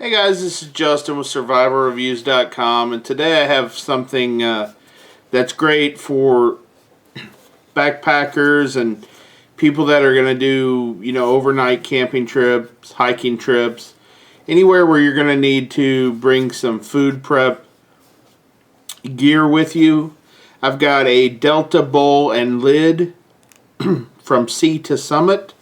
Hey guys, this is Justin with SurvivalReviews.com, and today I have something that's great for backpackers and people that are going to do, overnight camping trips, hiking trips, anywhere where you're going to need to bring some food prep gear with you. I've got a Delta bowl and lid from Sea to Summit,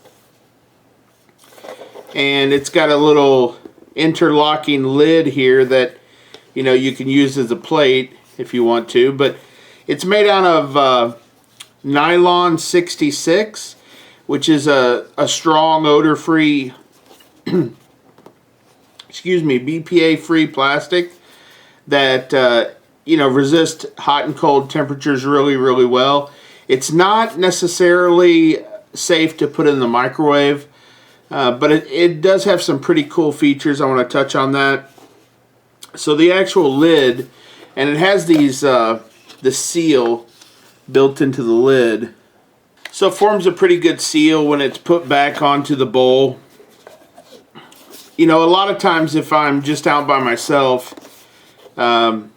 and it's got a little interlocking lid here that you can use as a plate if you want to, but it's made out of Nylon 66, which is a strong odor-free BPA-free plastic that resists hot and cold temperatures really well. It's not necessarily safe to put in the microwave, but it does have some pretty cool features. I want to touch on that. So the actual lid, and it has these the seal built into the lid, so it forms a pretty good seal when it's put back onto the bowl. A lot of times if I'm just out by myself, I'll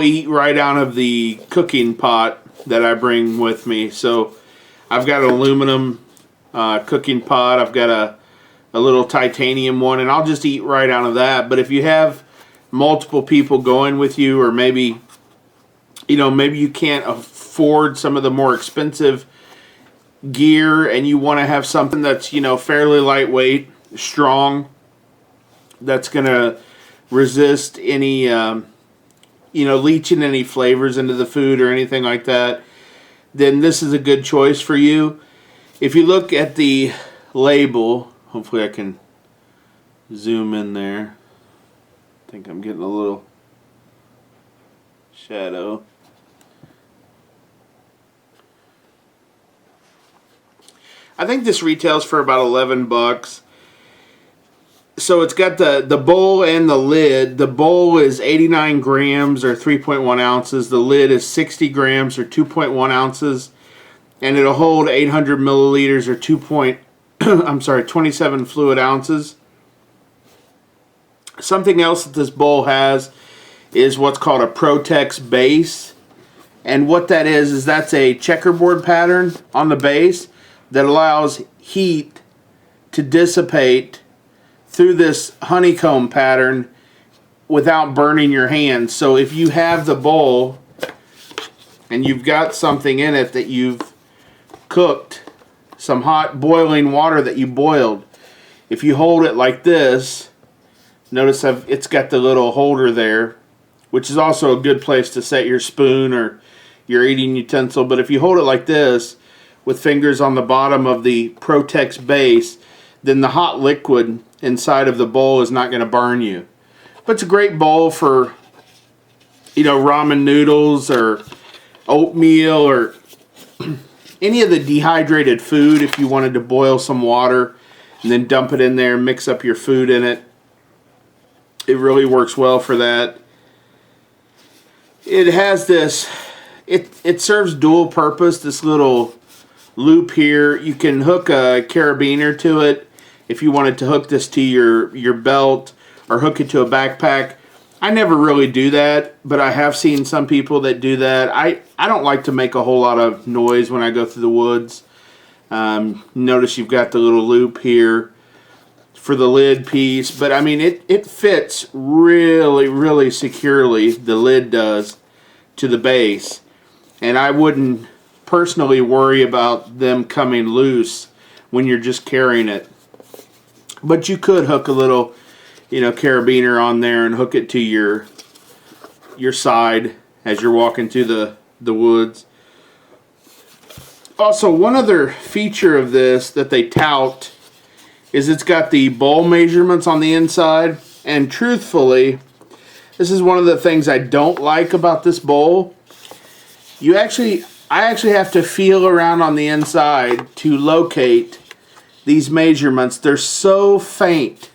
eat right out of the cooking pot that I bring with me. So I've got an aluminum cooking pot. I've got a little titanium one, and I'll just eat right out of that. But if you have multiple people going with you, or maybe you can't afford some of the more expensive gear and you want to have something that's fairly lightweight, strong, that's gonna resist any leaching any flavors into the food or anything like that, then this is a good choice for you. If you look at the label, hopefully I can zoom in there. I think I'm getting a little shadow. I think this retails for about 11 bucks. So it's got the bowl and the lid. The bowl is 89 grams or 3.1 ounces. The lid is 60 grams or 2.1 ounces. And it'll hold 800 milliliters or 27 fluid ounces. Something else that this bowl has is what's called a Protex base. And what that is that's a checkerboard pattern on the base that allows heat to dissipate through this honeycomb pattern without burning your hands. So if you have the bowl and you've got something in it that you've cooked, some hot boiling water that you boiled, if you hold it like this, notice it's got the little holder there, which is also a good place to set your spoon or your eating utensil. But if you hold it like this with fingers on the bottom of the Protex base, then the hot liquid inside of the bowl is not going to burn you. But it's a great bowl for ramen noodles or oatmeal or any of the dehydrated food. If you wanted to boil some water and then dump it in there and mix up your food in it, it really works well for that. It has this, it serves dual purpose, this little loop here. You can hook a carabiner to it if you wanted to hook this to your belt or hook it to a backpack. I never really do that, but I have seen some people that do that. I don't like to make a whole lot of noise when I go through the woods. Notice you've got the little loop here for the lid piece, but I mean it fits really securely, the lid does, to the base, and I wouldn't personally worry about them coming loose when you're just carrying it. But you could hook a little carabiner on there and hook it to your side as you're walking through the woods. Also, one other feature of this that they tout is it's got the bowl measurements on the inside, and truthfully, this is one of the things I don't like about this bowl. I actually have to feel around on the inside to locate these measurements. They're so faint,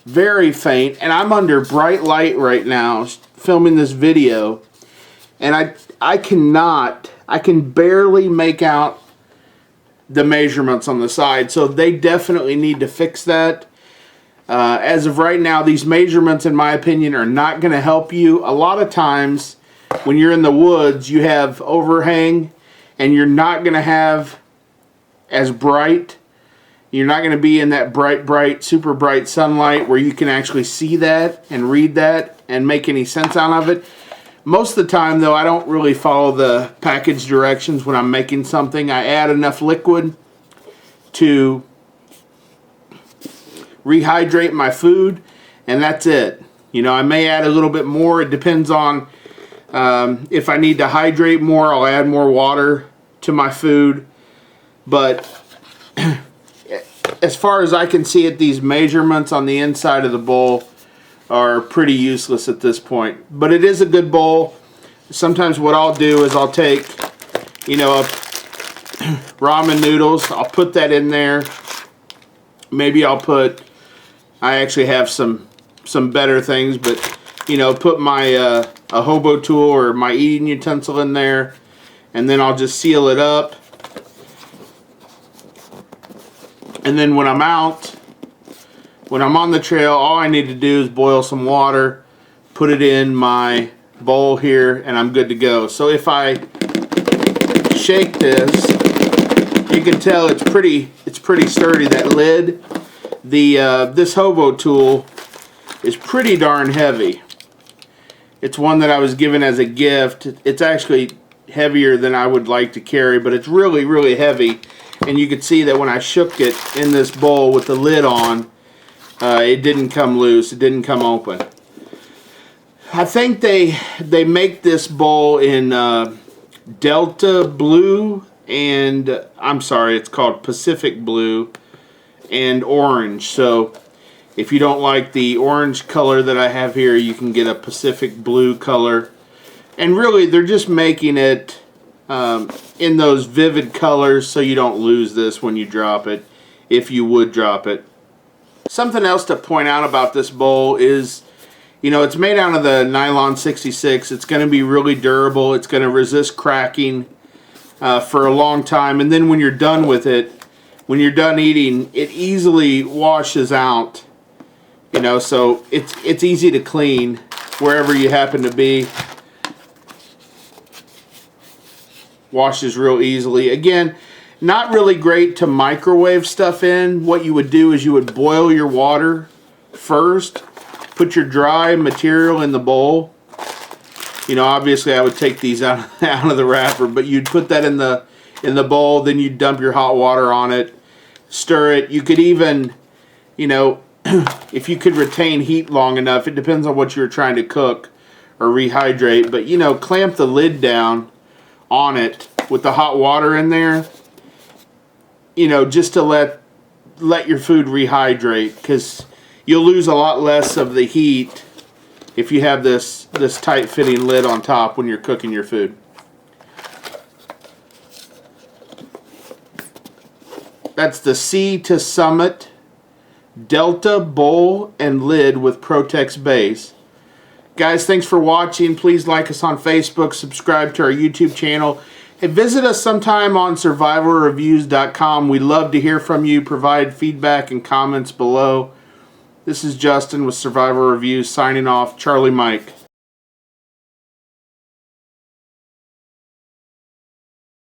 very faint, and I'm under bright light right now filming this video, and I can barely make out the measurements on the side. So they definitely need to fix that. As of right now, these measurements, in my opinion, are not going to help you. A lot of times, when you're in the woods, you have overhang, and you're not going to have as bright. You're not going to be in that bright, super bright sunlight where you can actually see that and read that and make any sense out of it. Most of the time, though, I don't really follow the package directions when I'm making something. I add enough liquid to rehydrate my food, and that's it. You know, I may add a little bit more. It depends on if I need to hydrate more, I'll add more water to my food. But as far as I can see it, these measurements on the inside of the bowl are pretty useless at this point. But it is a good bowl. Sometimes what I'll do is I'll take, you know, ramen noodles. I'll put that in there. Maybe I'll put, I actually have some better things, but, you know, put my a hobo tool or my eating utensil in there, and then I'll just seal it up. And then when I'm out, when I'm on the trail, all I need to do is boil some water, put it in my bowl here, and I'm good to go. So if I shake this, you can tell it's pretty sturdy, that lid. This hobo tool is pretty darn heavy. It's one that I was given as a gift. It's actually heavier than I would like to carry, but it's really, really heavy. And you could see that when I shook it in this bowl with the lid on, it didn't come loose. It didn't come open. I think they make this bowl in Delta Blue and, I'm sorry, it's called Pacific Blue and orange. So if you don't like the orange color that I have here, you can get a Pacific Blue color. And really, they're just making it in those vivid colors so you don't lose this when you drop it, if you would drop it. Something else to point out about this bowl is, you know, it's made out of the Nylon 66. It's going to be really durable. It's going to resist cracking for a long time. And then when you're done with it, when you're done eating, it easily washes out. You know, so it's easy to clean wherever you happen to be. Washes real easily. Again, not really great to microwave stuff in. What you would do is you would boil your water first, put your dry material in the bowl. You know, obviously I would take these out of the wrapper, but you'd put that in the bowl, then you'd dump your hot water on it, stir it. You could even, you know, if you could retain heat long enough, it depends on what you're trying to cook or rehydrate, but, you know, clamp the lid down on it with the hot water in there, you know, just to let your food rehydrate, because you'll lose a lot less of the heat if you have this tight fitting lid on top when you're cooking your food. That's the Sea to Summit Delta Bowl and Lid with Protex base. Guys, thanks for watching. Please like us on Facebook, subscribe to our YouTube channel, and visit us sometime on survivalreviews.com. We love to hear from you. Provide feedback and comments below. This is Justin with Survival Reviews signing off. Charlie Mike.